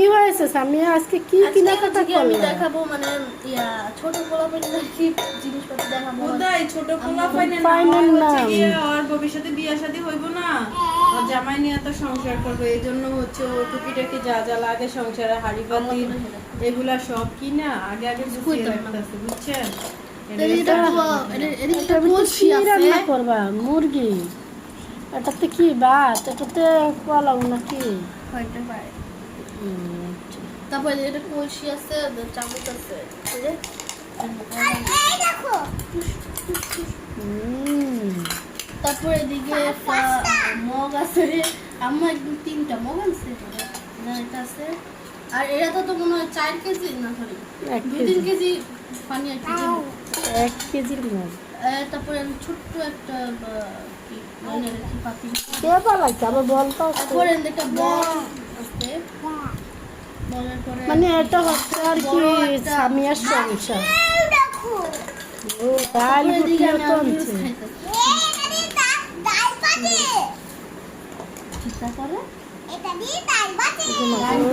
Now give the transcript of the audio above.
কি হয়েছে সামিয়া? আজকে কি কেনাকাটা আমি করলে? দেখাবো মানে ছোট পোলাপাইনের কি জিনিসপত্র দেখাবো। কোথায় ছোট পোলাপাইনের না, পাইনের হচ্ছে নাম। গিয়ে ওর ভবিষ্যতে বিয়ে শাদী হইব না, ওর জামাই নিয়ে তো সংসার করবে, এই জন্য হচ্ছে ও টুকিটাকি যা যা লাগে সংসারে, হাড়ি পাতিল এগুলা সব কিনা আগে আগে গুছিয়ে রাখতেছে, বুঝছেন? এটা এটা কি রান্না করবা? মুরগি? এটাতে কি ভাত? এটাতে পোলাও নাকি? হইতে পারে। আচ্ছা। তারপরে এটা কলসি আছে, চামচ আছে, তারপরে এদিকে মগ আছে, আমার একদম 3টা মগ আছে, এটা আছে। আর এরা তো মনে হয় 4 কেজি না, সরি 2-3 কেজি পানি আর কি। 1 কেজির মগ। তারপরে আমি ছোট্ট একটা কি মানে কি পাতি, কে বানাইছে আবার বলতো? তারপরে একটা বল আছে, বলের পরে মানে এটা হচ্ছে আর কি সামিয়ার সংসার। ও ডাল এদিকে গুটিয়ে আমি তো আলু আনছে। চিন্তা করে এই যে মাত্র